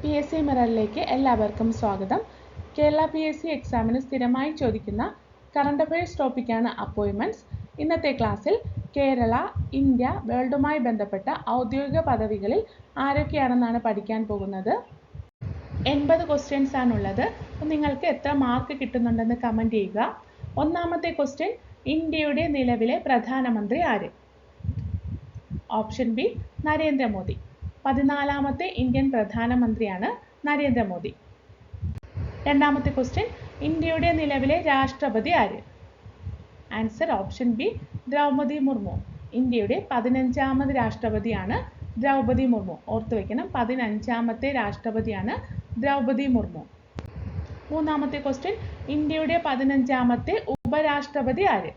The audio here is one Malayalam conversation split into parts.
PSC മിററിലേക്ക് എല്ലാവർക്കും സ്വാഗതം. കേരള PSC എക്സാമിന് സ്ഥിരമായി ചോദിക്കുന്ന കറണ്ട് അഫയേഴ്സ് ടോപ്പിക്കാണ് അപ്പോയിൻമെൻറ്റ്സ്. ഇന്നത്തെ ക്ലാസ്സിൽ കേരള, ഇന്ത്യ, വേൾഡുമായി ബന്ധപ്പെട്ട ഔദ്യോഗിക പദവികളിൽ ആരൊക്കെയാണെന്നാണ് പഠിക്കാൻ പോകുന്നത്. 80 ക്വസ്റ്റ്യൻസ് ആണുള്ളത്. നിങ്ങൾക്ക് എത്ര മാർക്ക് കിട്ടുന്നുണ്ടെന്ന് കമൻറ്റ് ചെയ്യുക. ഒന്നാമത്തെ ക്വസ്റ്റ്യൻ, ഇന്ത്യയുടെ നിലവിലെ പ്രധാനമന്ത്രി ആര്? Option B Narendra Modi. 14ാമത്തെ ഇന്ത്യൻ പ്രധാനമന്ത്രിയാണ് നരേന്ദ്രമോദി. രണ്ടാമത്തെ ക്വസ്റ്റ്യൻ, ഇന്ത്യയുടെ നിലവിലെ രാഷ്ട്രപതി ആര്? Answer option B Droupadi Murmu. ഇന്ത്യയുടെ 15ാമത് രാഷ്ട്രപതിയാണ് ദ്രൗപദി മുർമു. ഓർത്തു വയ്ക്കണം, 15ാമത്തെ രാഷ്ട്രപതിയാണ് ദ്രൗപദി മുർമു. മൂന്നാമത്തെ ക്വസ്റ്റ്യൻ, ഇന്ത്യയുടെ 15ാമത്തെ ഉപരാഷ്ട്രപതി ആര്?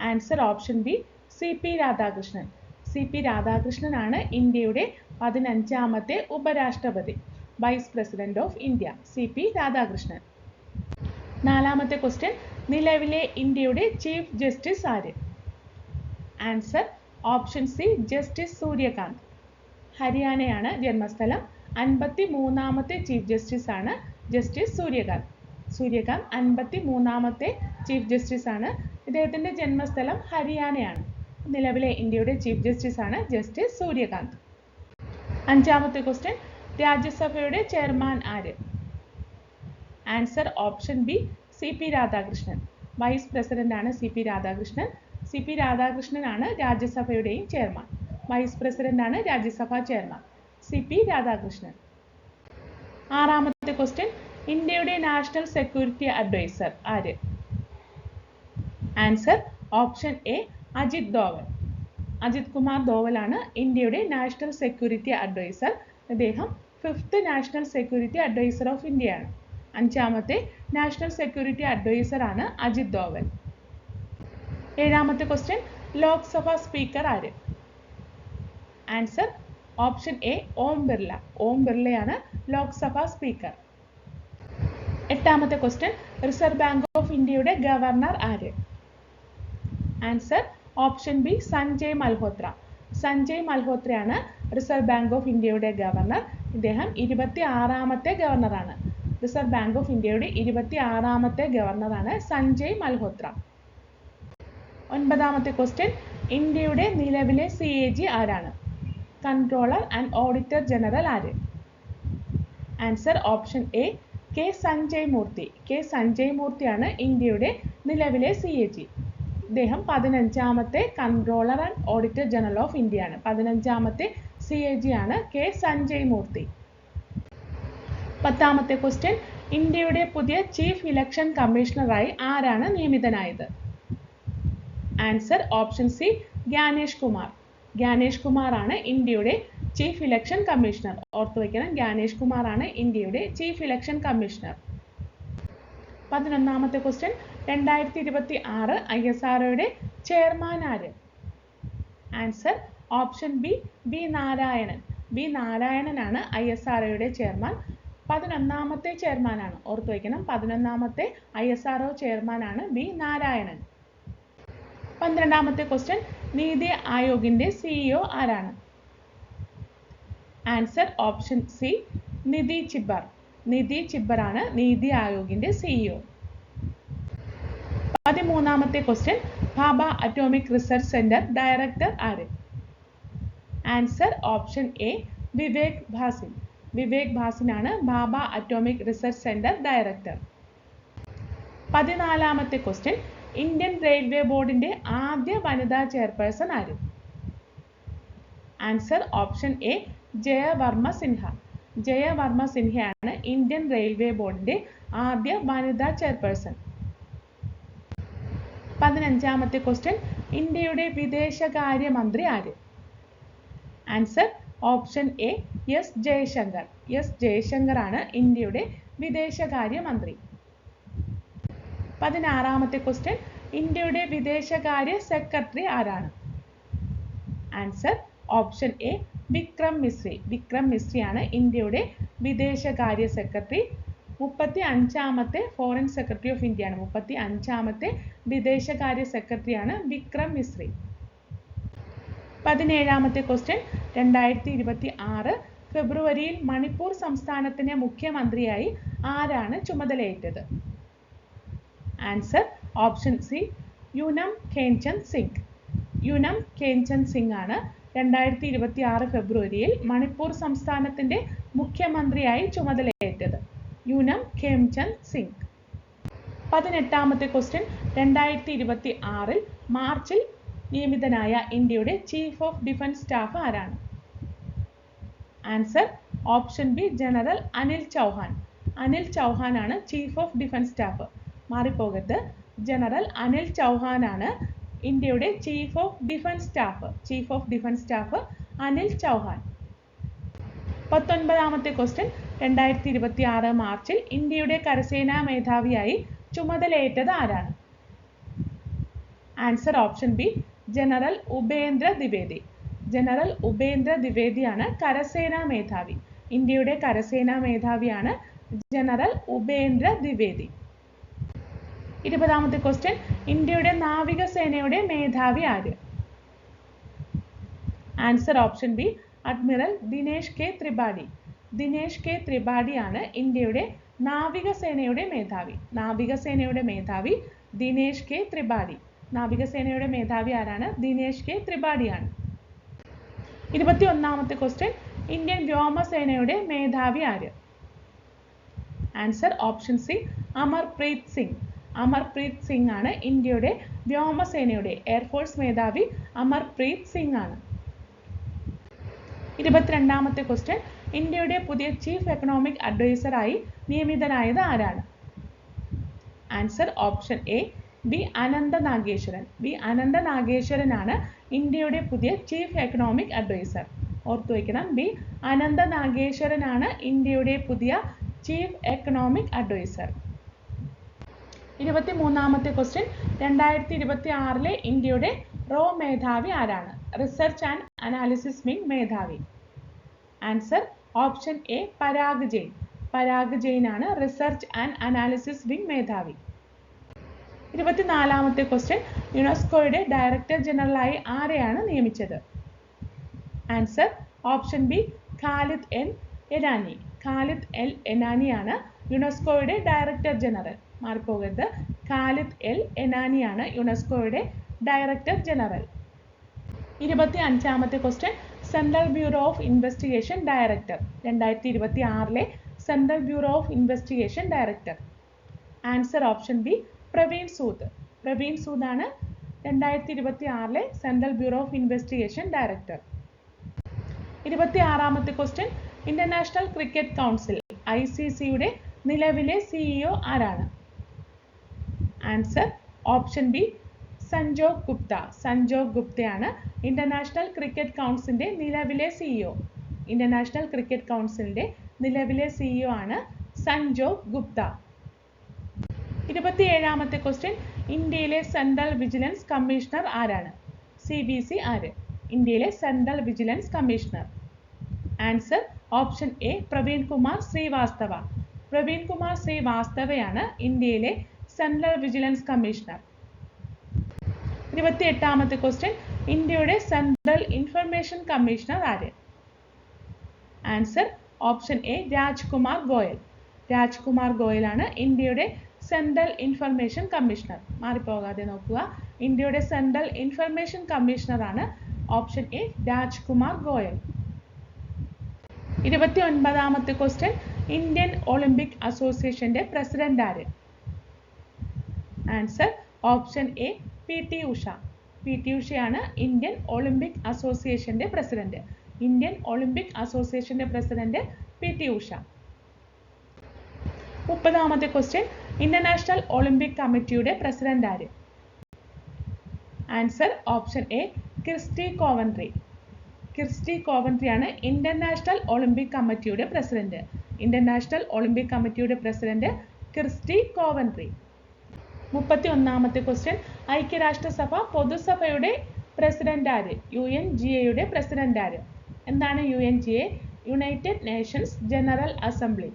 Answer option B CP Radhakrishnan. CP രാധാകൃഷ്ണനാണ് ഇന്ത്യയുടെ 15ാമത്തെ ഉപരാഷ്ട്രപതി, vice president of India, CP Radhakrishnan. നാലാമത്തെ ക്വസ്റ്റ്യൻ, നിലവിലെ ഇന്ത്യയുടെ ചീഫ് ജസ്റ്റിസ് ആര്? Answer option C justice Suryakant. ഹരിയാനയാണ് ജന്മസ്ഥലം. 53ാമത്തെ ചീഫ് ജസ്റ്റിസ് ആണ് ജസ്റ്റിസ് സൂര്യകാന്ത്. 53ാമത്തെ ചീഫ് ജസ്റ്റിസ് ആണ്. ഇദ്ദേഹത്തിൻ്റെ ജന്മസ്ഥലം ഹരിയാനയാണ്. നിലവിലെ ഇന്ത്യയുടെ ചീഫ് ജസ്റ്റിസ് ആണ് ജസ്റ്റിസ് സൂര്യകാന്ത്. അഞ്ചാമത്തെ ക്വസ്റ്റ്യൻ, രാജ്യസഭയുടെ ചെയർമാൻ ആര്? Answer option B CP Radhakrishnan. Vice president ആണ് CP രാധാകൃഷ്ണൻ. CP രാധാകൃഷ്ണനാണ് രാജ്യസഭയുടെയും ചെയർമാൻ. വൈസ് പ്രസിഡന്റ് ആണ് രാജ്യസഭാ ചെയർമാൻ CP രാധാകൃഷ്ണൻ. ആറാമത്തെ ക്വസ്റ്റ്യൻ, ഇന്ത്യയുടെ നാഷണൽ സെക്യൂരിറ്റി അഡ്വൈസർ ആര്? Answer option A Ajit Doval. Ajit Kumar ഡോവലാണ് ഇന്ത്യയുടെ നാഷണൽ സെക്യൂരിറ്റി അഡ്വൈസർ. അദ്ദേഹം 5th national security adviser of ഇന്ത്യയാണ്. 5ാമത്തെ നാഷണൽ സെക്യൂരിറ്റി അഡ്വൈസർ ആണ് അജിത് ഡോവൽ. ഏഴാമത്തെ ക്വസ്റ്റ്യൻ, ലോക്സഭ സ്പീക്കർ ആര്? Answer option A Om Birla. Om ബിർളയാണ് ലോക്സഭ സ്പീക്കർ. എട്ടാമത്തെ ക്വസ്റ്റ്യൻ, റിസർവ് ബാങ്ക് ഓഫ് ഇന്ത്യയുടെ ഗവർണർ ആര്? Answer option B Sanjay Malhotra. Sanjay മൽഹോത്രയാണ് റിസർവ് ബാങ്ക് ഓഫ് ഇന്ത്യയുടെ ഗവർണർ. ഇദ്ദേഹം 26ാമത്തെ ഗവർണറാണ്. റിസർവ് ബാങ്ക് ഓഫ് ഇന്ത്യയുടെ 26ാമത്തെ ഗവർണറാണ് സഞ്ജയ് മൽഹോത്ര. ഒൻപതാമത്തെ ക്വസ്റ്റ്യൻ, ഇന്ത്യയുടെ നിലവിലെ CAG ആരാണ്? കൺട്രോളർ ആൻഡ് ഓഡിറ്റർ ജനറൽ ആര്? Answer option A K Sanjay Murthy. K Sanjay മൂർത്തിയാണ് ഇന്ത്യയുടെ നിലവിലെ CAG. ഇദ്ദേഹം 15ാമത്തെ controller and auditor general of ഇന്ത്യയാണ്. 15ാമത്തെ CAG ആണ് കെ സഞ്ജയ് മൂർത്തി. പത്താമത്തെ ക്വസ്റ്റ്യൻ, ഇന്ത്യയുടെ പുതിയ ചീഫ് ഇലക്ഷൻ കമ്മീഷണറായി ആരാണ് നിയമിതനായത്? Answer option C Gyanesh Kumar. Gyanesh Kumar ആണ് ഇന്ത്യയുടെ ചീഫ് ഇലക്ഷൻ കമ്മീഷണർ. ഓർത്തു വയ്ക്കണം, ഗ്യാനേഷ് കുമാർ ആണ് ഇന്ത്യയുടെ ചീഫ് ഇലക്ഷൻ കമ്മീഷണർ. 11ാമത്തെ ക്വസ്റ്റ്യൻ, 2026 ISROയുടെ ചെയർമാൻ ആര്? Answer option B Narayanan. B നാരായണനാണ് ISROയുടെ ചെയർമാൻ. 11ാമത്തെ ചെയർമാനാണ്. ഓർത്തു വയ്ക്കണം, 11ാമത്തെ ISRO ചെയർമാനാണ് ബി നാരായണൻ. 12ാമത്തെ ക്വസ്റ്റ്യൻ, നീതി ആയോഗിന്റെ CEO ആരാണ്? Answer option C Nidhi Chibber. Nidhi ചിബ്ബറാണ് നീതി ആയോഗിന്റെ CEO. 13ാമത്തെ question, Bhabha atomic research centre director ആര്? Answer option A Vivek Bhasin. Vivek ഭാസിനാണ് Bhabha atomic research centre director. 14ാമത്തെ ക്വസ്റ്റ്യൻ, ഇന്ത്യൻ റെയിൽവേ ബോർഡിന്റെ ആദ്യ വനിതാ ചെയർപേഴ്സൺ ആര്? Answer option A Jaya Varma Sinha. Jaya Varma സിൻഹയാണ് ഇന്ത്യൻ റെയിൽവേ ബോർഡിന്റെ ആദ്യ വനിതാ ചെയർപേഴ്സൺ. 15ാമത്തെ ക്വസ്റ്റ്യൻ, ഇന്ത്യയുടെ വിദേശകാര്യമന്ത്രി ആര്? Answer option A S Jaishankar. S Jaishankar ആണ് ഇന്ത്യയുടെ വിദേശകാര്യമന്ത്രി. 16ാമത്തെ ക്വസ്റ്റ്യൻ, ഇന്ത്യയുടെ വിദേശകാര്യ സെക്രട്ടറി ആരാണ്? Answer option A Vikram Misri. Vikram മിശ്രിയാണ് ഇന്ത്യയുടെ വിദേശകാര്യ സെക്രട്ടറി. 35ാമത്തെ ഫോറിൻ സെക്രട്ടറി ഓഫ് ഇന്ത്യ ആണ്. 35ാമത്തെ വിദേശകാര്യ സെക്രട്ടറിയാണ് വിക്രം മിശ്രി. 17ാമത്തെ ക്വസ്റ്റ്യൻ 2026 ഫെബ്രുവരിയിൽ മണിപ്പൂർ സംസ്ഥാനത്തിന് മുഖ്യമന്ത്രിയായി ആരാണ് ചുമതലയേറ്റത്? Answer option C Yumnam Khemchand Singh. Yumnam Khemchand Singh ആണ് 2026 ഫെബ്രുവരിയിൽ മണിപ്പൂർ സംസ്ഥാനത്തിന്റെ മുഖ്യമന്ത്രിയായി ചുമതലയേറ്റത്. യൂനം ഖേംചന്ദ് സിംഗ്. 18ാമത്തെ ക്വസ്റ്റ്യൻ 2026 മാർച്ചിൽ നിയമിതനായ ഇന്ത്യയുടെ ചീഫ് ഓഫ് ഡിഫൻസ് സ്റ്റാഫ് ആരാണ്? Answer option B general Anil Chauhan. Anil Chauhan ആണ് ചീഫ് ഓഫ് ഡിഫൻസ് സ്റ്റാഫ്. മാറിപ്പോകരുത്. ജനറൽ അനിൽ ചൗഹാൻ ആണ് ഇന്ത്യയുടെ chief of defence staff. Chief of defence staff Anil Chauhan. 19ാമത്തെ ക്വസ്റ്റ്യൻ 2026 മാർച്ചിൽ ഇന്ത്യയുടെ കരസേനാ മേധാവിയായി ചുമതലയേറ്റത് ആരാണ്? Answer option B general Upendra Dwivedi. General Upendra ദ്വിവേദിയാണ് കരസേനാ മേധാവി. ഇന്ത്യയുടെ കരസേനാ മേധാവിയാണ് ജനറൽ ഉപേന്ദ്ര ദ്വിവേദി. 20ാമത്തെ ക്വസ്റ്റ്യൻ ഇന്ത്യയുടെ നാവികസേനയുടെ മേധാവി ആര്? Answer option B admiral Dinesh K Tripathi. Dinesh K ത്രിപാഠിയാണ് ഇന്ത്യയുടെ നാവികസേനയുടെ മേധാവി. നാവികസേനയുടെ മേധാവി ദിനേശ് കെ ത്രിപാഠി. നാവികസേനയുടെ മേധാവി ആരാണ്? ദിനേശ് കെ ത്രിപാഠിയാണ്. 21ാമത്തെ ക്വസ്റ്റ്യൻ ഇന്ത്യൻ വ്യോമസേനയുടെ മേധാവി ആര്? Answer option C Amarpreet Singh. Amarpreet Singh ആണ് ഇന്ത്യയുടെ വ്യോമസേനയുടെ എയർഫോഴ്സ് മേധാവി. അമർപ്രീത് സിംഗ് ആണ്. 22ാമത്തെ ക്വസ്റ്റ്യൻ ഇന്ത്യയുടെ പുതിയ ചീഫ് എക്കണോമിക് അഡ്വൈസറായി നിയമിതനായത് ആരാണ്? Answer option A V Anantha Nageswaran. V Anantha നാഗേശ്വരനാണ് ഇന്ത്യയുടെ പുതിയ ചീഫ് എക്കണോമിക് അഡ്വൈസർ. ഓർത്തു വയ്ക്കണം, ബി അനന്ത നാഗേശ്വരനാണ് ഇന്ത്യയുടെ പുതിയ ചീഫ് എക്കണോമിക് അഡ്വൈസർ. 23ാമത്തെ ക്വസ്റ്റ്യൻ 2026 ഇന്ത്യയുടെ റോ മേധാവി ആരാണ്? റിസർച്ച് ആൻഡ് അനാലിസിസ് വിംഗ് മേധാവി. Answer option A Parag Jain. Parag Jain ആണ് റിസർച്ച് ആൻഡ് അനാലിസിസ് വിംഗ് മേധാവി. 24ാമത്തെ ക്വസ്റ്റ്യൻ യുനെസ്കോയുടെ ഡയറക്ടർ ജനറലായി ആരെയാണ് നിയമിച്ചത്? Answer option B Khalid el Enany. Khalid el എനാനിയാണ് യുനെസ്കോയുടെ ഡയറക്ടർ ജനറൽ. മാറിപ്പോകരുത്. ഖാലിദ് എൽ എനാനിയാണ് യുനെസ്കോയുടെ ഡയറക്ടർ ജനറൽ. 25ാമത്തെ question central bureau of investigation director. 2026 central bureau of investigation director. Answer option B Praveen Sood. Praveen Sood ആണ് 2026 central bureau of investigation director. 26ാമത്തെ ക്വസ്റ്റ്യൻ ഇന്റർനാഷണൽ ക്രിക്കറ്റ് കൗൺസിൽ ICCയുടെ നിലവിലെ CEO ആരാണ്? Answer option B Sanjog Gupta. Sanjog ഗുപ്തയാണ് ഇന്റർനാഷണൽ ക്രിക്കറ്റ് കൗൺസിലിന്റെ നിലവിലെ CEO. ഇന്റർനാഷണൽ ക്രിക്കറ്റ് കൗൺസിലിന്റെ നിലവിലെ CEO ആണ് സഞ്ജോഗ് ഗുപ്ത. 27ാമത്തെ ക്വസ്റ്റ്യൻ ഇന്ത്യയിലെ സെൻട്രൽ വിജിലൻസ് കമ്മീഷണർ ആരാണ്? CVC ആര്? ഇന്ത്യയിലെ central vigilance commissioner. Answer option A Praveen Kumar Srivastava. Praveen Kumar ശ്രീവാസ്തവയാണ് ഇന്ത്യയിലെ സെൻട്രൽ വിജിലൻസ് കമ്മീഷണർ. 28ാമത്തെ ക്വസ്റ്റ്യൻ ഇന്ത്യയുടെ സെൻട്രൽ ഇൻഫർമേഷൻ കമ്മീഷണർ ആര്? Answer option A Rajkumar Goyal. Rajkumar Goyal ആണ് ഇന്ത്യയുടെ സെൻട്രൽ ഇൻഫർമേഷൻ കമ്മീഷണർ. മാറിപ്പോകാതെ നോക്കുക. ഇന്ത്യയുടെ സെൻട്രൽ ഇൻഫർമേഷൻ കമ്മീഷണർ ആണ് ഓപ്ഷൻ എ രാജ്കുമാർ ഗോയൽ. 29ാമത്തെ ക്വസ്റ്റ്യൻ ഇന്ത്യൻ ഒളിമ്പിക് അസോസിയേഷന്റെ പ്രസിഡന്റ് ആര്? Answer option A PT Usha. PT ഉഷയാണ് ഇന്ത്യൻ ഒളിമ്പിക് അസോസിയേഷന്റെ പ്രസിഡന്റ്. ഇന്ത്യൻ ഒളിമ്പിക് അസോസിയേഷന്റെ പ്രസിഡന്റ് PT ഉഷ. 30ാമത്തെ ക്വസ്റ്റ്യൻ ഇന്റർനാഷണൽ ഒളിമ്പിക് കമ്മിറ്റിയുടെ പ്രസിഡന്റ് ആര്? Answer option A Kirsty Coventry. Kirsty കോവൻട്രിയാണ് ഇന്റർനാഷണൽ ഒളിമ്പിക് കമ്മിറ്റിയുടെ പ്രസിഡന്റ്. ഇന്റർനാഷണൽ ഒളിമ്പിക് കമ്മിറ്റിയുടെ പ്രസിഡന്റ് ക്രിസ്റ്റി കോവൻട്രി. 31ാമത്തെ ക്വസ്റ്റ്യൻ ഐക്യരാഷ്ട്രസഭ പൊതുസഭയുടെ പ്രസിഡന്റ് ആര്? UNGA പ്രസിഡന്റ് ആര്? എന്താണ് UNGA? United Nations General Assembly.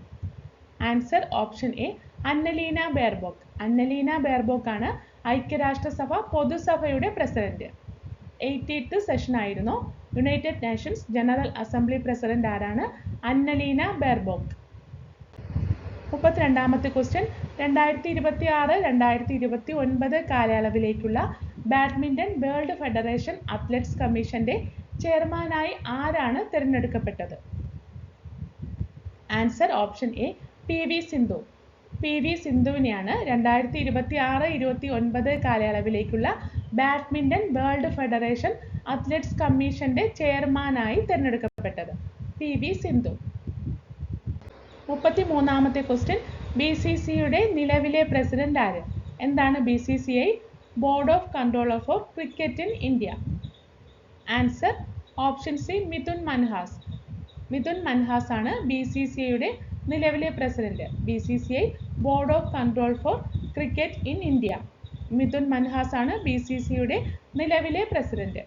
Answer option A Annalena Baerbock. Annalena Baerbock ആണ് ഐക്യരാഷ്ട്രസഭ പൊതുസഭയുടെ പ്രസിഡന്റ്. 88th സെഷൻ ആയിരുന്നു. United Nations General Assembly president ആരാണ്? Annalena Baerbock. 32ാമത്തെ ക്വസ്റ്റ്യൻ 2026-2029 കാലയളവിലേക്കുള്ള ബാഡ്മിന്റൺ വേൾഡ് ഫെഡറേഷൻ അത്ലറ്റ്സ് കമ്മീഷന്റെ ചെയർമാനായി ആരാണ് തിരഞ്ഞെടുക്കപ്പെട്ടത്? Answer option A PV Sindhu. PV സിന്ധുവിനെയാണ് 2026-29 കാലയളവിലേക്കുള്ള ബാഡ്മിന്റൺ വേൾഡ് ഫെഡറേഷൻ അത്ലറ്റ്സ് കമ്മീഷന്റെ ചെയർമാനായി തിരഞ്ഞെടുക്കപ്പെട്ടത്. PV സിന്ധു. 33ാമത്തെ ക്വസ്റ്റ്യൻ BCCIയുടെ നിലവിലെ പ്രസിഡന്റ് ആര്? എന്താണ് BCCI? Board of controller for cricket in India. Answer option C Mithun Manhas. Mithun Manhas ആണ് BCCIയുടെ നിലവിലെ president. BCCI board of control four cricket in India. Mithun Manhas ആണ് BCCIയുടെ നിലവിലെ പ്രസിഡന്റ്.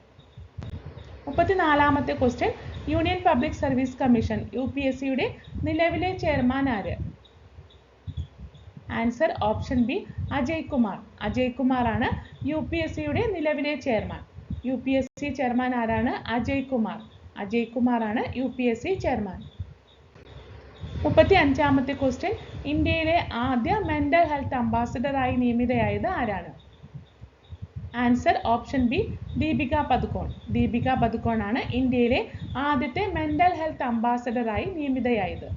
34ാമത്തെ question union public service commission UPSCയുടെ നിലവിലെ ചെയർമാൻ ആര്? Answer option B Ajay Kumar. Ajay Kumar ആണ് UPSCയുടെ നിലവിലെ ചെയർമാൻ. UPSC ചെയർമാൻ ആരാണ്? അജയ് കുമാർ. അജയ് കുമാർ ആണ് UPSC ചെയർമാൻ. 35ാമത്തെ ക്വസ്റ്റ്യൻ ഇന്ത്യയിലെ ആദ്യ മെന്റൽ ഹെൽത്ത് അംബാസിഡറായി നിയമിതയായത് ആരാണ്? Answer option B Deepika Padukone. Deepika Padukone ആണ് ഇന്ത്യയിലെ ആദ്യത്തെ മെന്റൽ ഹെൽത്ത് അംബാസിഡറായി നിയമിതയായത്.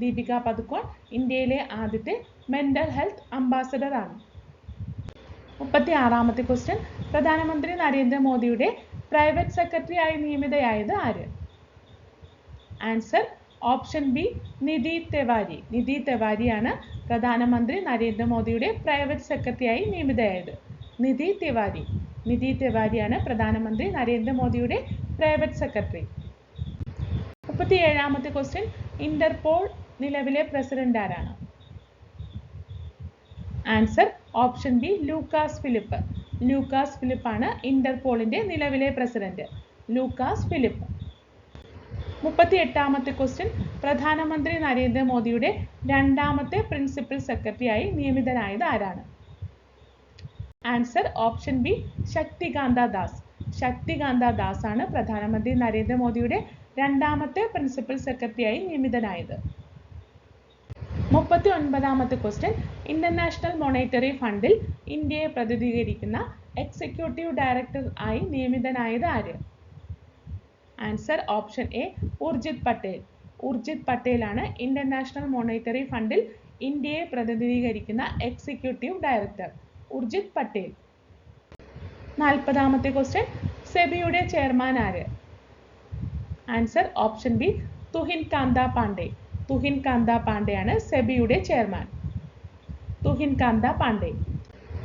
ദീപിക പദുക്കോൺ ഇന്ത്യയിലെ ആദ്യത്തെ മെന്റൽ ഹെൽത്ത് അംബാസിഡർ ആണ്. 36ാമത്തെ ക്വസ്റ്റ്യൻ പ്രധാനമന്ത്രി നരേന്ദ്രമോദിയുടെ പ്രൈവറ്റ് സെക്രട്ടറി ആയി നിയമിതയായത് ആര്? ആൻസർ ഓപ്ഷൻ ബി നിധി തിവാരി. നിധി തിവാരിയാണ് പ്രധാനമന്ത്രി നരേന്ദ്രമോദിയുടെ പ്രൈവറ്റ് സെക്രട്ടറി ആയി നിയമിതയായത്. നിധി തിവാരി. നിധി തിവാരിയാണ് പ്രധാനമന്ത്രി നരേന്ദ്രമോദിയുടെ പ്രൈവറ്റ് സെക്രട്ടറി. 37ാമത്തെ ക്വസ്റ്റ്യൻ ഇന്റർപോൾ നിലവിലെ പ്രസിഡന്റ് ആരാണ്? Answer option B Lucas Philip. Lucas Philip ആണ് ഇന്റർപോളിന്റെ നിലവിലെ പ്രസിഡന്റ്. Lucas Philip. 38ാമത്തെ ക്വസ്റ്റ്യൻ പ്രധാനമന്ത്രി നരേന്ദ്രമോദിയുടെ രണ്ടാമത്തെ പ്രിൻസിപ്പൽ സെക്രട്ടറി ആയി നിയമിതനായത് ആരാണ്? Answer option B Shaktikanta Das. Shaktikanta Das ആണ് പ്രധാനമന്ത്രി നരേന്ദ്രമോദിയുടെ രണ്ടാമത്തെ പ്രിൻസിപ്പൽ സെക്രട്ടറി ആയി നിയമിതനായത്. 39ാമത്തെ ക്വസ്റ്റ്യൻ ഇന്റർനാഷണൽ മോണിറ്ററി ഫണ്ടിൽ ഇന്ത്യയെ പ്രതിനിധീകരിക്കുന്ന എക്സിക്യൂട്ടീവ് ഡയറക്ടർ ആയി നിയമിതനായത് ആര്? Answer option A Urjit Patel. Urjit Patel ആണ് ഇന്റർനാഷണൽ മോണിറ്ററി ഫണ്ടിൽ ഇന്ത്യയെ പ്രതിനിധീകരിക്കുന്ന എക്സിക്യൂട്ടീവ് ഡയറക്ടർ. ഉർജിത് പട്ടേൽ. 40ാമത്തെ ക്വസ്റ്റ്യൻ സെബിയുടെ ചെയർമാൻ ആര്? Answer option B Tuhin Kanta Pandey. Tuhin Kanta Pandey ആണ് സെബിയുടെ ചെയർമാൻ. തുഹിൻ കാന്ത പാണ്ഡെ.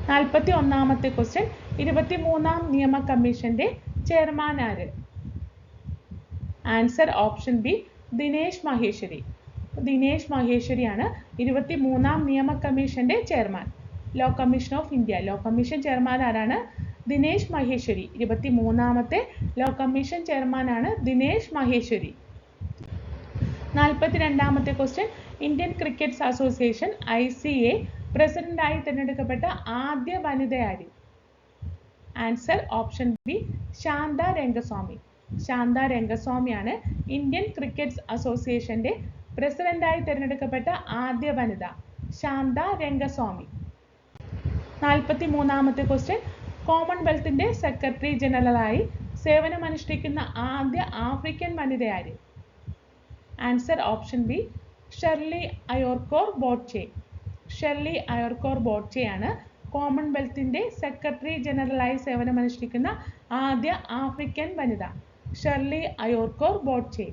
41ാമത്തെ ക്വസ്റ്റ്യൻ 23ാം നിയമ കമ്മീഷന്റെ ചെയർമാൻ ആര്? Answer option B Dinesh Maheshwari. Dinesh മഹേശ്വരിയാണ് 23ാം നിയമ കമ്മീഷന്റെ chairman. Law commission of India. Law commission chairman ആരാണ്? ദിനേശ് മഹേശ്വരി. 23ാമത്തെ ലോ കമ്മീഷൻ ചെയർമാൻ ആണ് ദിനേശ് മഹേശ്വരി. 42ാമത്തെ question Indian cricket association ICA പ്രസിഡന്റായി തിരഞ്ഞെടുക്കപ്പെട്ട ആദ്യ വനിത ആര്? Answer option B Shantha Rangaswamy. Shantha രംഗസ്വാമിയാണ് ഇന്ത്യൻ ക്രിക്കറ്റ് അസോസിയേഷന്റെ പ്രസിഡന്റായി തിരഞ്ഞെടുക്കപ്പെട്ട ആദ്യ വനിത. ശാന്ത രംഗസ്വാമി. 43ാമത്തെ ക്വസ്റ്റ്യൻ കോമൺവെൽത്തിന്റെ സെക്രട്ടറി ജനറലായി സേവനമനുഷ്ഠിക്കുന്ന ആദ്യ ആഫ്രിക്കൻ വനിത ആര്? Answer option B Shirley അയോർകോർ Botchwey. Shirley അയോർകോർ Botchwey ആണ് കോമൺവെൽത്തിന്റെ സെക്രട്ടറി ജനറലായി സേവനമനുഷ്ഠിക്കുന്ന ആദ്യ ആഫ്രിക്കൻ വനിത. ഷെർലി അയോർകോർ ബോട്ട്ചെ.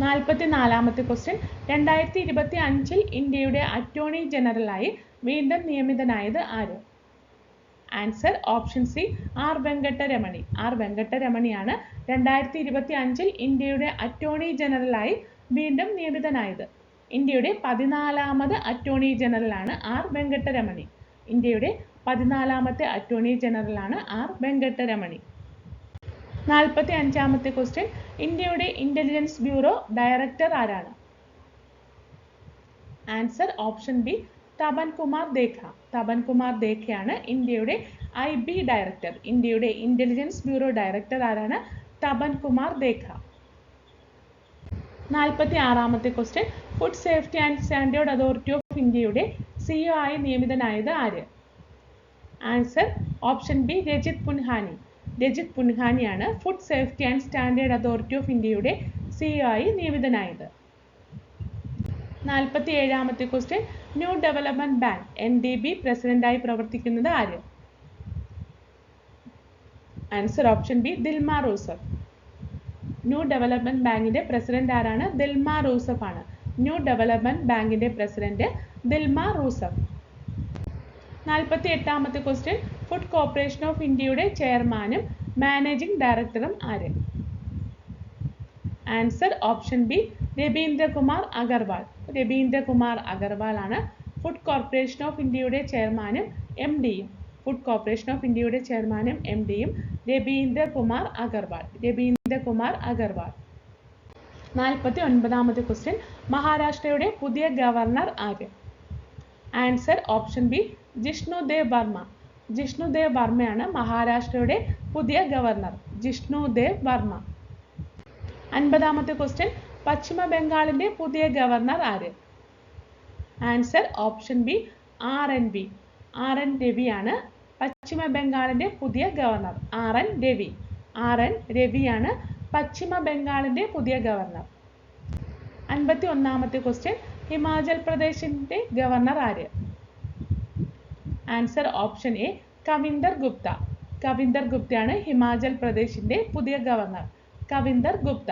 44ാമത്തെ ക്വസ്റ്റ്യൻ 2025 ഇന്ത്യയുടെ അറ്റോർണി ജനറലായി വീണ്ടും നിയമിതനായത് ആര്? Answer option C R Venkataramani. R വെങ്കട്ടരമണിയാണ് 2025 ഇന്ത്യയുടെ അറ്റോർണി ജനറലായി വീണ്ടും നിയമിതനായത്. ഇന്ത്യയുടെ 14ാമത് അറ്റോർണി ജനറലാണ് ആർ വെങ്കട്ടരമണി. ഇന്ത്യയുടെ 14ാമത്തെ അറ്റോർണി ജനറലാണ് ആർ വെങ്കട്ടരമണി. 45ാമത്തെ ക്വസ്റ്റ്യൻ ഇന്ത്യയുടെ ഇന്റലിജൻസ് ബ്യൂറോ ഡയറക്ടർ ആരാണ്? Answer option B Tapan Kumar Deka. Tapan Kumar ദേഖയാണ് ഇന്ത്യയുടെ IB ഡയറക്ടർ. ഇന്ത്യയുടെ ഇന്റലിജൻസ് ബ്യൂറോ ഡയറക്ടർ ആരാണ്? തപൻ കുമാർ ദേഖ. 46ാമത്തെ question, food safety and standard authority of ഇന്ത്യയുടെ CEO ആയി നിയമിതനായത് ആര്? Answer option B Rajit Punhani. Rajit പുൻഹാനിയാണ് food safety and standard authority of ഇന്ത്യയുടെ CEO ആയി നിയമിതനായത്. 47ാമത്തെ question, new development bank NDB പ്രസിഡന്റായി പ്രവർത്തിക്കുന്നത് ആര്? Answer option B Dilma Rousseff. New development ബാങ്കിന്റെ പ്രസിഡന്റ് ആരാണ്? ദിൽമ റൂസഫ് ആണ്. ന്യൂ ഡെവലപ്മെന്റ് ബാങ്കിന്റെ പ്രസിഡന്റ് ദിൽമ റൂസഫ്. 48ാമത്തെ ക്വസ്റ്റ്യൻ, ഫുഡ് കോർപ്പറേഷൻ ഓഫ് ഇന്ത്യയുടെ ചെയർമാനും മാനേജിംഗ് ഡയറക്ടറും ആര്? Answer option B Rabindrakumar Agarwal. Rabindrakumar Agarwal ആണ് ഫുഡ് കോർപ്പറേഷൻ ഓഫ് ഇന്ത്യയുടെ ചെയർമാനും MDയും. ഫുഡ് കോർപ്പറേഷൻ ഓഫ് ഇന്ത്യയുടെ ചെയർമാനും MDയും രബീന്ദ്രകുമാർ അഗർവാൾ. രബീന്ദ്രകുമാർ അഗർവാൾ. 49ാമത്തെ ക്വസ്റ്റ്യൻ, മഹാരാഷ്ട്രയുടെ പുതിയ ഗവർണർ ആര്? Answer option B Jishnu Dev Varma. Jishnu Dev വർമ്മയാണ് മഹാരാഷ്ട്രയുടെ പുതിയ ഗവർണർ. ജിഷ്ണു ദേവ് വർമ്മ. 50ാമത്തെ ക്വസ്റ്റ്യൻ, പശ്ചിമ ബംഗാളിന്റെ പുതിയ ഗവർണർ ആര്? ആൻസർ ഓപ്ഷൻ ബി RN രവിയാണ് പശ്ചിമ ബംഗാളിന്റെ പുതിയ ഗവർണർ. RN രവിയാണ് പശ്ചിമ ബംഗാളിന്റെ പുതിയ ഗവർണർ. 51ാമത്തെ ക്വസ്റ്റ്യൻ, ഹിമാചൽ പ്രദേശിന്റെ ഗവർണർ ആര്? Answer option A Kavinder Gupta. Kavinder ഗുപ്തയാണ് ഹിമാചൽ പ്രദേശിന്റെ പുതിയ ഗവർണർ. കവിന്ദർ ഗുപ്ത.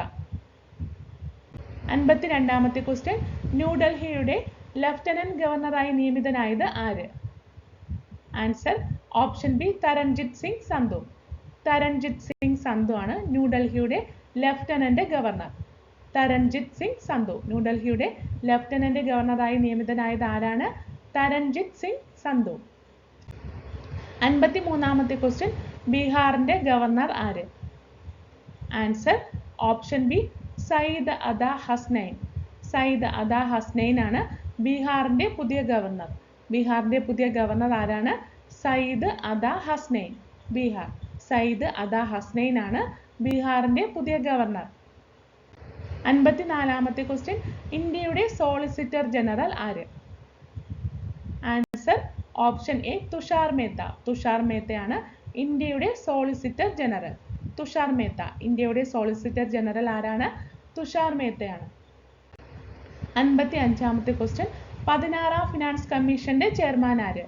52ാമത്തെ ക്വസ്റ്റ്യൻ, ന്യൂഡൽഹിയുടെ ലഫ്റ്റനന്റ് ഗവർണറായി നിയമിതനായത് ആര്? Answer option B Taranjit Singh Sandhu. Taranjit Singh Sandhu ആണ് ന്യൂഡൽഹിയുടെ ലഫ്റ്റനന്റ് ഗവർണർ. തരൺജിത് സിംഗ് സന്ധു ന്യൂഡൽഹിയുടെ ലഫ്റ്റനന്റ് ഗവർണറായി നിയമിതനായത് ആരാണ്? തരൺജിത് സിംഗ് സന്ധു. 53ാമത്തെ ക്വസ്റ്റ്യൻ, ബീഹാറിന്റെ ഗവർണർ ആര്? Answer option B Syed Ata Hasnain. Syed Ata Hasnain ആണ് ബീഹാറിന്റെ പുതിയ ഗവർണർ. ബീഹാറിന്റെ പുതിയ ഗവർണർ ആരാണ്? സയ്യിദ് അദാ ഹസ്നൈൻ. ബീഹാർ. സയ്യിദ് അദാ ഹസ്നൈൻ ആണ് ബീഹാറിന്റെ പുതിയ ഗവർണർ. 54ാമത്തെ ക്വസ്റ്റ്യൻ, ഇന്ത്യയുടെ സോളിസിറ്റർ ജനറൽ ആര്? Answer option A Tushar Mehta. Tushar മേത്തയാണ് ഇന്ത്യയുടെ സോളിസിറ്റർ ജനറൽ. തുഷാർ മേത്ത. ഇന്ത്യയുടെ സോളിസിറ്റർ ജനറൽ ആരാണ്? തുഷാർ മേത്തയാണ്. 55ാമത്തെ ക്വസ്റ്റ്യൻ, 16ാം ഫിനാൻസ് കമ്മീഷന്റെ ചെയർമാൻ ആര്?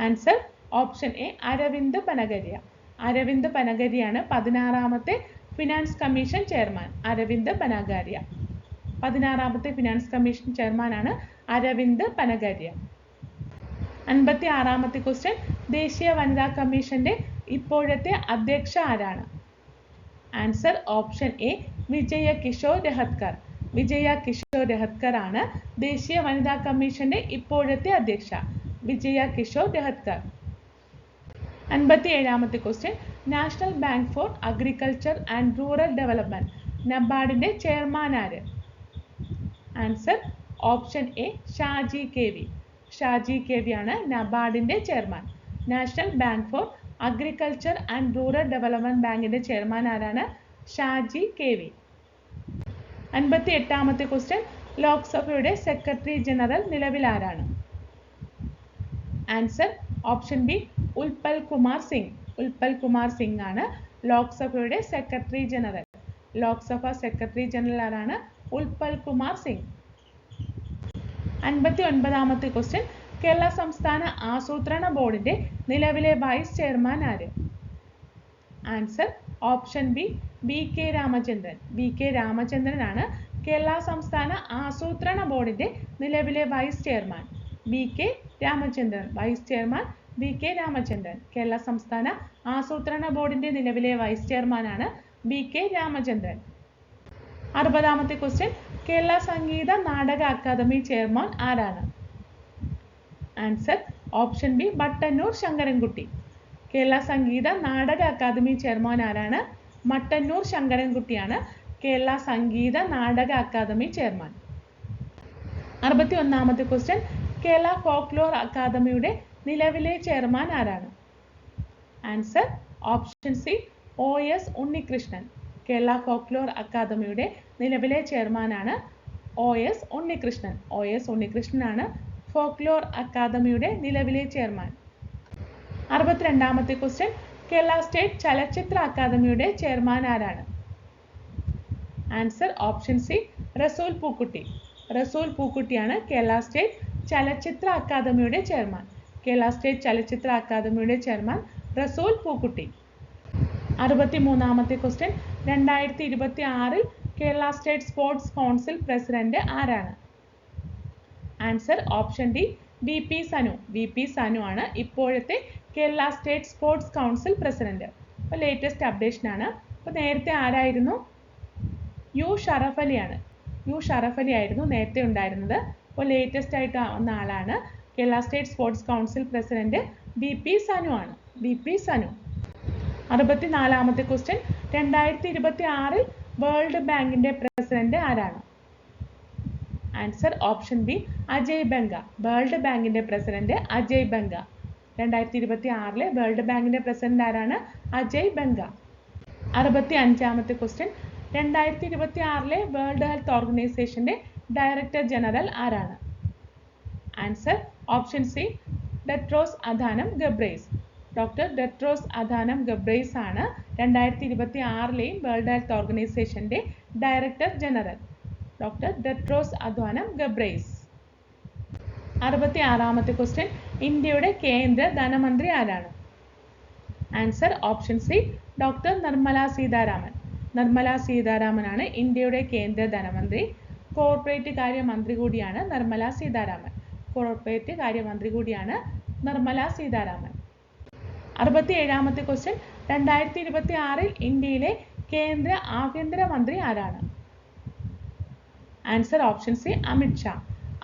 Answer option A Arvind Panagariya. Arvind പനഗരിയാണ് 16ാമത്തെ finance commission chairman. Arvind Panagariya. 16ാമത്തെ ഫിനാൻസ് കമ്മീഷൻ ചെയർമാനാണ് അരവിന്ദ് പനഗരിയ. 56ാമത്തെ ക്വസ്റ്റ്യൻ, ദേശീയ വനിതാ കമ്മീഷന്റെ ഇപ്പോഴത്തെ അധ്യക്ഷ ആരാണ്? Answer option A Vijaya Kishore Rahatkar. Vijaya Kishore Rahatkar ആണ് ദേശീയ വനിതാ കമ്മീഷന്റെ ഇപ്പോഴത്തെ അധ്യക്ഷ. വിജയ കിഷോർ രഹത്കർ. 57ാമത്തെ question, national bank for agriculture and rural development നബാർഡിന്റെ ചെയർമാൻ ആര്? Answer option A Shaji KV. Shaji KV ആണ് നബാർഡിന്റെ chairman. National bank for agriculture and rural development ബാങ്കിന്റെ ചെയർമാൻ ആരാണ്? ഷാജി KV. 58ാമത്തെ ക്വസ്റ്റ്യൻ, ലോക്സഭയുടെ സെക്രട്ടറി ജനറൽ നിലവിൽ ആരാണ്? Answer option B Utpal Kumar Singh. Utpal Kumar Singh ആണ് ലോക്സഭയുടെ secretary general. Lok Sabha secretary general ആരാണ്? ഉൽപ്പൽ കുമാർ സിംഗ്. 59ാമത്തെ ക്വസ്റ്റ്യൻ, കേരള സംസ്ഥാന ആസൂത്രണ ബോർഡിന്റെ നിലവിലെ വൈസ് ചെയർമാൻ ആര്? Answer option B BK Ramachandran. BK Ramachandran ആണ് കേരള സംസ്ഥാന ആസൂത്രണ ബോർഡിന്റെ നിലവിലെ vice chairman. BK Ramachandran. Vice chairman BK Ramachandran. Kerala സംസ്ഥാന ആസൂത്രണ ബോർഡിന്റെ നിലവിലെ വൈസ് ചെയർമാനാണ് BK രാമചന്ദ്രൻ. 60ാമത്തെ ക്വസ്റ്റ്യൻ, കേരള സംഗീത നാടക അക്കാദമി ചെയർമാൻ ആരാണ്? Answer option B Mattannur Sankarankutty. Kerala സംഗീത നാടക അക്കാദമി ചെയർമാൻ ആരാണ്? മട്ടന്നൂർ ശങ്കരൻകുട്ടിയാണ് കേരള സംഗീത നാടക അക്കാദമി ചെയർമാൻ. 61ാമത്തെ ക്വസ്റ്റ്യൻ കേരള ഫോക്ലോർ അക്കാദമിയുടെ നിലവിലെ ചെയർമാൻ ആരാണ്? Answer option C OS Unnikrishnan. Kerala folklore അക്കാദമിയുടെ നിലവിലെ ചെയർമാനാണ് OS ഉണ്ണികൃഷ്ണൻ. OS ഉണ്ണികൃഷ്ണനാണ് ഫോക്ലോർ അക്കാദമിയുടെ നിലവിലെ ചെയർമാൻ. 62ാമത്തെ ക്വസ്റ്റ്യൻ കേരള സ്റ്റേറ്റ് ചലച്ചിത്ര അക്കാദമിയുടെ ചെയർമാൻ ആരാണ്? ആൻസർ ഓപ്ഷൻ സി റസൂൽ പൂക്കുട്ടി. റസൂൽ പൂക്കുട്ടിയാണ് കേരള സ്റ്റേറ്റ് ചലച്ചിത്ര അക്കാദമിയുടെ ചെയർമാൻ. കേരള സ്റ്റേറ്റ് ചലച്ചിത്ര അക്കാദമിയുടെ ചെയർമാൻ റസൂൽ പൂക്കുട്ടി. 63ാമത്തെ question 2026 Kerala state sports council president ആരാണ്? Answer option D VP Sanu. VP Sanu ആണ് ഇപ്പോഴത്തെ Kerala state sports council president. അപ്പോൾ ലേറ്റസ്റ്റ് അപ്ഡേഷൻ ആണ്. അപ്പോൾ നേരത്തെ ആരായിരുന്നു? U ഷറഫ് അലിയാണ്. U ഷറഫ് അലി ആയിരുന്നു നേരത്തെ ഉണ്ടായിരുന്നത്. അപ്പോൾ ലേറ്റസ്റ്റ് ആയിട്ട് വന്ന ആളാണ് Kerala state sports council president VP Sanu ആണ്. VP സനു. 64ാമത്തെ ക്വസ്റ്റ്യൻ 2026 വേൾഡ് ബാങ്കിന്റെ പ്രസിഡന്റ് ആരാണ്? Answer option B Ajay Banga. World ബാങ്കിന്റെ പ്രസിഡന്റ് അജയ് ബംഗ. 2026 വേൾഡ് ബാങ്കിന്റെ പ്രസിഡന്റ് ആരാണ്? അജയ് ബംഗ. 65ാമത്തെ ക്വസ്റ്റ്യൻ 2026 വേൾഡ് ഹെൽത്ത് ഓർഗനൈസേഷന്റെ ഡയറക്ടർ ജനറൽ ആരാണ്? Answer option C Tedros Adhanom Ghebreyesus. Doctor Tedros Adhanom Ghebreyesus ആണ് 2026 വേൾഡ് ഹെൽത്ത് ഓർഗനൈസേഷന്റെ director general. Doctor Tedros Adhanom Ghebreyesus. 66ാമത്തെ ക്വസ്റ്റ്യൻ ഇന്ത്യയുടെ കേന്ദ്ര ധനമന്ത്രി ആരാണ്? Answer option C doctor Nirmala Sitharaman. Nirmala സീതാരാമനാണ് ഇന്ത്യയുടെ കേന്ദ്ര ധനമന്ത്രി. കോർപ്പറേറ്റ് കാര്യമന്ത്രി കൂടിയാണ് നിർമ്മല സീതാരാമൻ. കോർപ്പറേറ്റ് കാര്യമന്ത്രി കൂടിയാണ് നിർമ്മല സീതാരാമൻ. 67ാമത്തെ ക്വസ്റ്റ്യൻ 2026 ഇന്ത്യയിലെ കേന്ദ്ര ആഭ്യന്തരമന്ത്രി ആരാണ്? Answer option C Amit Shah.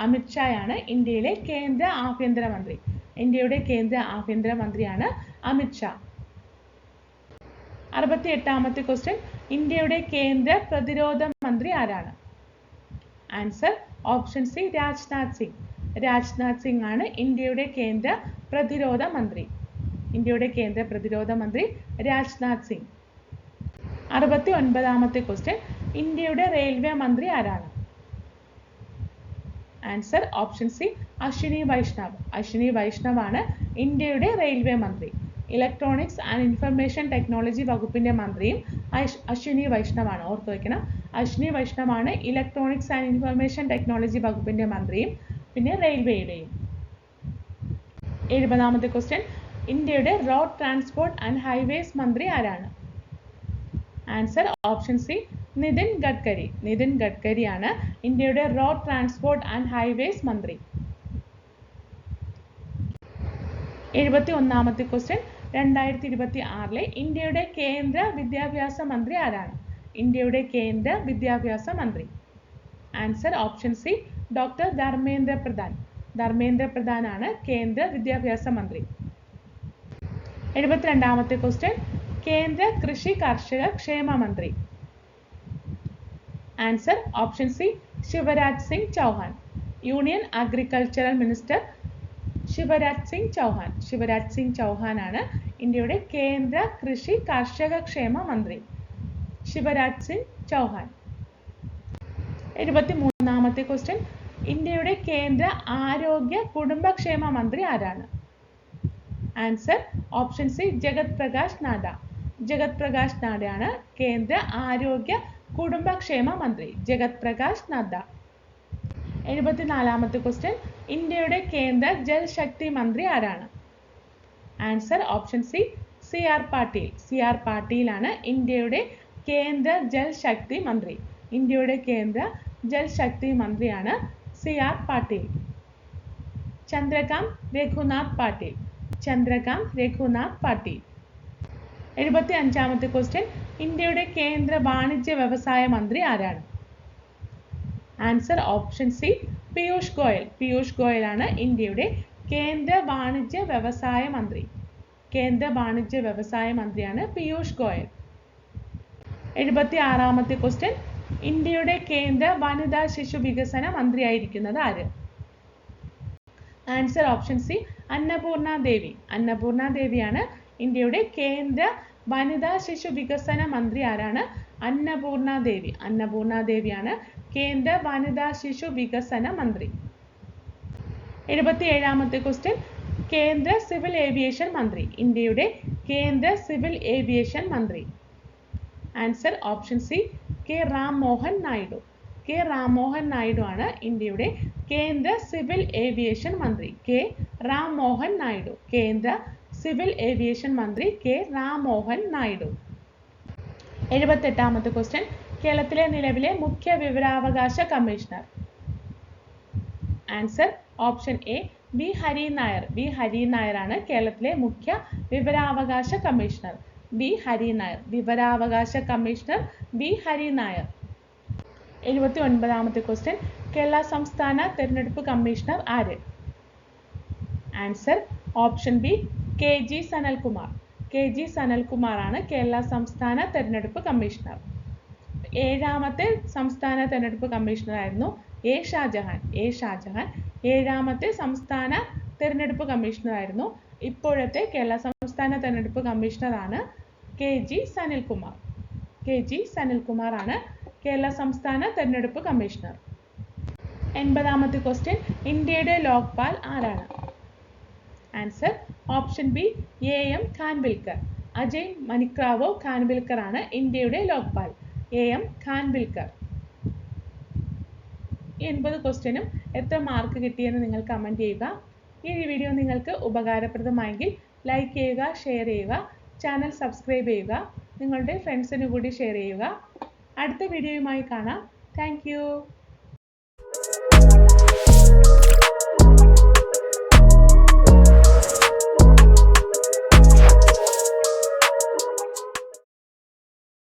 Amit ഷായാണ് ഇന്ത്യയിലെ കേന്ദ്ര ആഭ്യന്തരമന്ത്രി. ഇന്ത്യയുടെ കേന്ദ്ര ആഭ്യന്തരമന്ത്രിയാണ് അമിത് ഷാ. 68ാമത്തെ ക്വസ്റ്റ്യൻ ഇന്ത്യയുടെ കേന്ദ്ര പ്രതിരോധ മന്ത്രി ആരാണ്? Answer option C Rajnath Singh. Rajnath Singh ആണ് ഇന്ത്യയുടെ കേന്ദ്ര പ്രതിരോധ മന്ത്രി. ഇന്ത്യയുടെ കേന്ദ്ര പ്രതിരോധ മന്ത്രി രാജ്നാഥ് സിംഗ്. 69ാമത്തെ ക്വസ്റ്റ്യൻ ഇന്ത്യയുടെ റെയിൽവേ മന്ത്രി ആരാണ്? Answer option C Ashwini Vaishnaw. Ashwini Vaishnaw ആണ് ഇന്ത്യയുടെ റെയിൽവേ മന്ത്രി. ഇലക്ട്രോണിക്സ് ആൻഡ് ഇൻഫർമേഷൻ ടെക്നോളജി വകുപ്പിന്റെ മന്ത്രിയും അശ്വിനി വൈഷ്ണവ് ആണ്. ഓർത്തു വയ്ക്കണം. അശ്വിനി വൈഷ്ണവ് ആണ് ഇലക്ട്രോണിക്സ് ആൻഡ് ഇൻഫർമേഷൻ ടെക്നോളജി വകുപ്പിന്റെ മന്ത്രിയും പിന്നെ റെയിൽവേയുടെയും. 70ാമത്തെ ക്വസ്റ്റ്യൻ ഇന്ത്യയുടെ റോഡ് ട്രാൻസ്പോർട്ട് ആൻഡ് ഹൈവേസ് മന്ത്രി ആരാണ്? Answer option C Nitin Gadkari. Nitin ഗഡ്കരിയാണ് ഇന്ത്യയുടെ റോഡ് ട്രാൻസ്പോർട്ട് ആൻഡ് ഹൈവേസ് മന്ത്രി. 71ാമത്തെ ക്വസ്റ്റ്യൻ 2026 ഇന്ത്യയുടെ കേന്ദ്ര വിദ്യാഭ്യാസ മന്ത്രി ആരാണ്? ഇന്ത്യയുടെ കേന്ദ്ര വിദ്യാഭ്യാസ മന്ത്രി. Answer option C doctor Dharmendra Pradhan. Dharmendra Pradhan ആണ് കേന്ദ്ര വിദ്യാഭ്യാസ മന്ത്രി. 72ാമത്തെ ക്വസ്റ്റ്യൻ കേന്ദ്ര കൃഷി കർഷക ക്ഷേമ മന്ത്രി. Answer option C Shivraj Singh Chouhan. Union agricultural minister Shivraj Singh Chouhan. Shivraj Singh Chouhan ആണ് ഇന്ത്യയുടെ കേന്ദ്ര കൃഷി കർഷക ക്ഷേമ മന്ത്രി. ശിവരാജ് സിംഗ് ചൗഹാൻ. 73ാമത്തെ ക്വസ്റ്റ്യൻ ഇന്ത്യയുടെ കേന്ദ്ര ആരോഗ്യ കുടുംബക്ഷേമ മന്ത്രി ആരാണ്? Answer option C Jagat Prakash Nadda. Jagat Prakash നാഡയാണ് കേന്ദ്ര ആരോഗ്യ കുടുംബക്ഷേമ മന്ത്രി. ജഗത് പ്രകാശ് നദ്ദ. 74ാമത്തെ ക്വസ്റ്റ്യൻ ഇന്ത്യയുടെ കേന്ദ്ര ജൽശക്തി മന്ത്രി ആരാണ്? Answer option C CR Patil. CR പാട്ടീലാണ് ഇന്ത്യയുടെ കേന്ദ്ര ജൽശക്തി മന്ത്രി. ഇന്ത്യയുടെ കേന്ദ്ര ജൽശക്തി മന്ത്രിയാണ് CR പാട്ടീൽ. ചന്ദ്രകാന്ത് രഘുനാഥ് പാട്ടീൽ. ചന്ദ്രകാന്ത് രഘുനാഥ് പാട്ടീൽ. 75ാമത്തെ ക്വസ്റ്റ്യൻ ഇന്ത്യയുടെ കേന്ദ്ര വാണിജ്യ വ്യവസായ മന്ത്രി ആരാണ്? Answer option C Piyush Goyal. Piyush Goyal ആണ് ഇന്ത്യയുടെ കേന്ദ്ര വാണിജ്യ വ്യവസായ മന്ത്രി. കേന്ദ്ര വാണിജ്യ വ്യവസായ മന്ത്രിയാണ് പീയൂഷ് ഗോയൽ. 76ാമത്തെ ക്വസ്റ്റ്യൻ ഇന്ത്യയുടെ കേന്ദ്ര വനിതാ ശിശു വികസന മന്ത്രിയായിരിക്കുന്നത് ആര്? ആൻസർ ഓപ്ഷൻ സി അന്നപൂർണ ദേവി. അന്നപൂർണ ദേവിയാണ് ഇന്ത്യയുടെ കേന്ദ്ര വനിതാ ശിശു വികസന മന്ത്രി. ആരാണ്? അന്നപൂർണ ദേവി. അന്നപൂർണ ദേവിയാണ് കേന്ദ്ര വനിതാ ശിശു വികസന മന്ത്രി. 77ാമത്തെ ക്വസ്റ്റ്യൻ, കേന്ദ്ര സിവിൽ ഏവിയേഷൻ മന്ത്രി. ഇന്ത്യയുടെ കേന്ദ്ര സിവിൽ ഏവിയേഷൻ മന്ത്രി. Answer option C K Ram Mohan Naidu. K Ram Mohan Naidu ആണ് ഇന്ത്യയുടെ കേന്ദ്ര സിവിൽ ഏവിയേഷൻ മന്ത്രി. കെ റാം മോഹൻ നായിഡു. കേന്ദ്ര സിവിൽ ഏവിയേഷൻ മന്ത്രി കെ റാം മോഹൻ നായിഡു. 78ാമത്തെ ക്വസ്റ്റ്യൻ, കേരളത്തിലെ നിലവിലെ മുഖ്യ വിവരാവകാശ commissioner. Answer option A V Hari Nair. V Hari Nair ആണ് കേരളത്തിലെ മുഖ്യ വിവരാവകാശ കമ്മീഷണർ. വി ഹരി നായർ. വിവരാവകാശ commissioner V Hari Nair. 79ാമത്തെ question, Kerala സംസ്ഥാന തെരഞ്ഞെടുപ്പ് കമ്മീഷണർ ആര്? Answer option B K G Sanalkumar. K G Sanalkumar ആണ് കേരള സംസ്ഥാന തെരഞ്ഞെടുപ്പ് കമ്മീഷണർ. 7ാമത്തെ സംസ്ഥാന തെരഞ്ഞെടുപ്പ് കമ്മീഷണർ ആയിരുന്നു എ ഷാജഹാൻ. എ ഷാജഹാൻ 7ാമത്തെ സംസ്ഥാന തെരഞ്ഞെടുപ്പ് കമ്മീഷണർ ആയിരുന്നു. ഇപ്പോഴത്തെ കേരള സംസ്ഥാന തെരഞ്ഞെടുപ്പ് കമ്മീഷണർ ആണ് K G Sanalkumar. K G Sanalkumar ആണ് കേരള സംസ്ഥാന തെരഞ്ഞെടുപ്പ് കമ്മീഷണർ. 80ാമത്തെ ക്വസ്റ്റ്യൻ, ഇന്ത്യയുടെ ലോക്പാൽ ആരാണ്? Answer option B A M Khanwilkar. Ajay Manikrao Khanwilkar ആണ് ഇന്ത്യയുടെ ലോക്പാൽ. A M Khanwilkar. 80 ക്വസ്റ്റ്യനും എത്ര മാർക്ക് കിട്ടിയെന്ന് നിങ്ങൾ കമൻറ്റ് ചെയ്യുക. ഈ വീഡിയോ നിങ്ങൾക്ക് ഉപകാരപ്രദമായെങ്കിൽ ലൈക്ക് ചെയ്യുക, ഷെയർ ചെയ്യുക, ചാനൽ സബ്സ്ക്രൈബ് ചെയ്യുക, നിങ്ങളുടെ ഫ്രണ്ട്സിന് കൂടി ഷെയർ ചെയ്യുക. അടുത്ത വീഡിയോയുമായി കാണാം. Thank you.